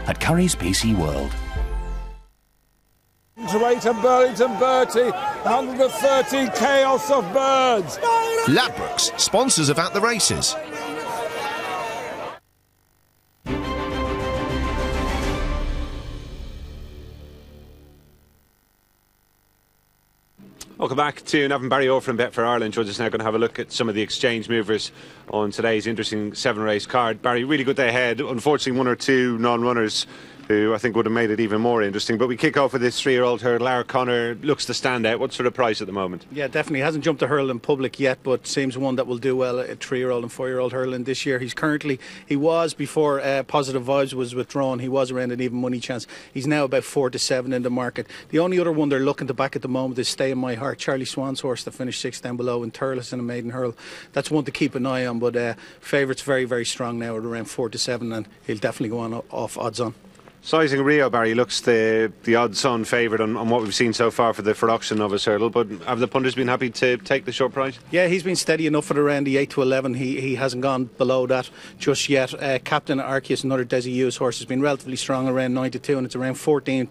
at Curry's PC World. To 8 and Burlington Bertie, 130 Chaos of Birds. Ladbrokes, sponsors of At the Races. Welcome back to Navan Barry Orr from Bet for Ireland. We're just now going to have a look at some of the exchange movers on today's interesting 7-race card. Barry, really good day ahead. Unfortunately, one or two non-runners who I think would have made it even more interesting. But we kick off with this 3-year-old hurdle. O'Connor looks to stand out. What sort of price at the moment? Yeah, definitely. Hasn't jumped a hurdle in public yet, but seems one that will do well at 3-year-old and 4-year-old hurling this year. He was before Positive Vibes was withdrawn, he was around an even money chance. He's now about 4 to 7 in the market. The only other one they're looking to back at the moment is Stay in My Heart, Charlie Swan's horse that finished 6th down below in Thurles in a maiden hurl. That's one to keep an eye on, but favourites very, very strong now at around 4 to 7, and he'll definitely go on off odds on. Sizing Rio, Barry, looks the odds-on favourite on what we've seen so far for the production of his hurdle, but have the punters been happy to take the short price? Yeah, he's been steady enough at around the 8 to 11. He hasn't gone below that just yet. Captain Arceus, another Desi Hughes horse, has been relatively strong around 9 to 2, and it's around 14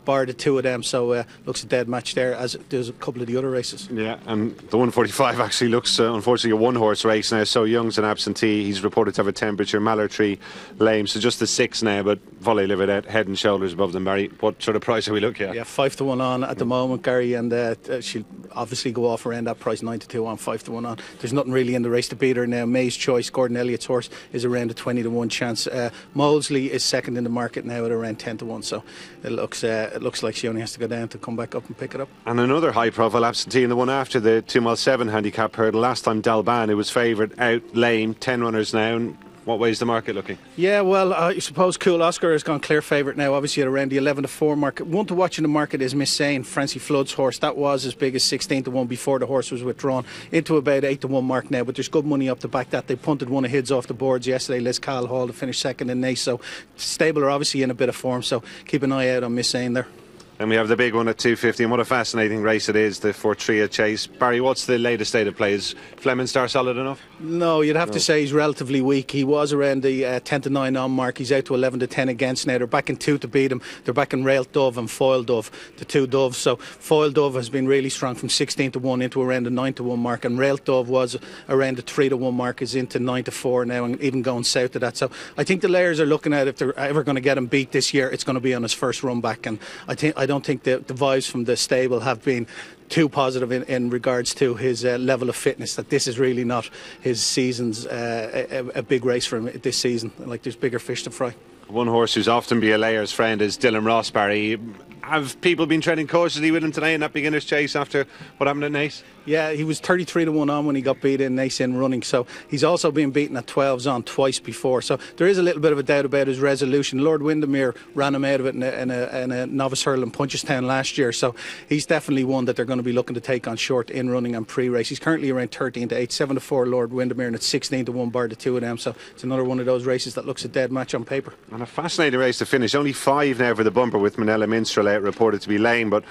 bar the two of them, so looks a dead match there, as there's a couple of the other races. Yeah, and the 145 actually looks unfortunately a one-horse race now. So Young's an absentee, he's reported to have a temperature. Mallertree lame, so just the 6 now, but Volley Live it head and shoulders above them. Barry, what sort of price are we looking at? Yeah, 5 to 1 on at the moment, Gary, and she'll obviously go off around that price, 9 to 2 on, 5 to 1 on. There's nothing really in the race to beat her now. May's Choice, Gordon Elliott's horse, is around a 20 to 1 chance. Molesley is second in the market now at around 10 to 1, so it looks like she only has to go down to come back up and pick it up. And another high profile absentee in the one after, the 2-mile-7 handicap hurdle. Last time Dalban, who was favoured, out lame, 10 runners now. And what way is the market looking? Yeah, well, I suppose Cool Oscar has gone clear favourite now, obviously at around the 11 to 4 market. One to watch in the market is Miss Sane, Francie Flood's horse. That was as big as 16 to 1 before the horse was withdrawn, into about 8 to 1 mark now, but there's good money up to back that. They punted one of Hids off the boards yesterday, Liz Cal Hall, to finish second in Nace, so stable are obviously in a bit of form, so keep an eye out on Miss Sane there. And we have the big one at 250, and what a fascinating race it is, the Fortria Chase. Barry, what's the latest state of play? Is Fleming Star solid enough? No, you'd have to say he's relatively weak. He was around the 10 to 9 on mark. He's out to 11 to 10 against now. They're back in 2 to beat him. They're back in Rail Dove and Foil Dove, the 2 doves. So Foil Dove has been really strong from 16 to 1 into around the 9 to 1 mark, and Rail Dove was around the 3 to 1 mark, is into 9 to 4 now, and even going south of that. So I think the layers are looking at, if they're ever going to get him beat this year, it's going to be on his first run back, and I don't think the vibes from the stable have been too positive in regards to his level of fitness, that this is really not his season's a big race for him this season. Like, there's bigger fish to fry. One horse who's often be a layer's friend is Dylan Ross, Barry. Have people been treading cautiously with him today in that beginner's chase after what happened at Nace? Yeah, he was 33 to 1 on when he got beat in Nace in running, so he's also been beaten at 12s on twice before, so there is a little bit of a doubt about his resolution. Lord Windermere ran him out of it in a novice hurl in Punchestown last year, so he's definitely one that they're going to be looking to take on short in running and pre-race. He's currently around 13 to 8, 7 to 4 Lord Windermere, and it's 16 to 1 bar the 2 of them, so it's another one of those races that looks a dead match on paper. And a fascinating race to finish. Only 5 now for the bumper, with Manella Minstrel out reported to be lame, but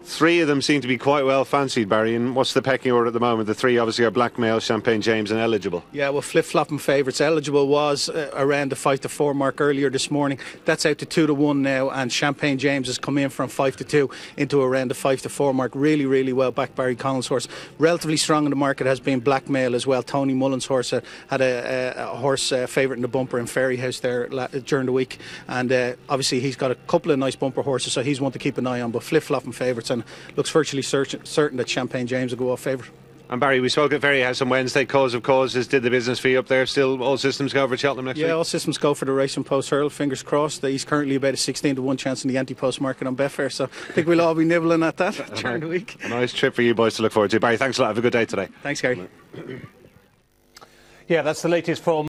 3 of them seem to be quite well fancied, Barry. And what's the pecking order at the moment? The 3 obviously are Blackmail, Champagne James and Eligible. Yeah, well, flip-flopping favourites. Eligible was around the 5 to 4 mark earlier this morning. That's out to 2 to 1 now, and Champagne James has come in from 5 to 2 into around the 5 to 4 mark. Really, really well backed. Barry Connell's horse. Relatively strong in the market has been Blackmail as well. Tony Mullen's horse had a horse favourite in the bumper in Fairyhouse there during the week, and obviously he's got a couple of nice bumper horses, so he's one to keep an eye on, but flip-flopping favourites, and looks virtually certain that Champagne James will go off favourite. And Barry, we spoke at Fairyhouse on Wednesday. Cause of Causes did the business for you up there. Still all systems go for Cheltenham next week? Yeah, all systems go for the Racing Post hurl. Fingers crossed. He's currently about a 16 to 1 chance in the anti-post market on Betfair, so I think we'll all be nibbling at that during the week. A nice trip for you boys to look forward to. Barry, thanks a lot. Have a good day today. Thanks, Gary. Yeah, that's the latest from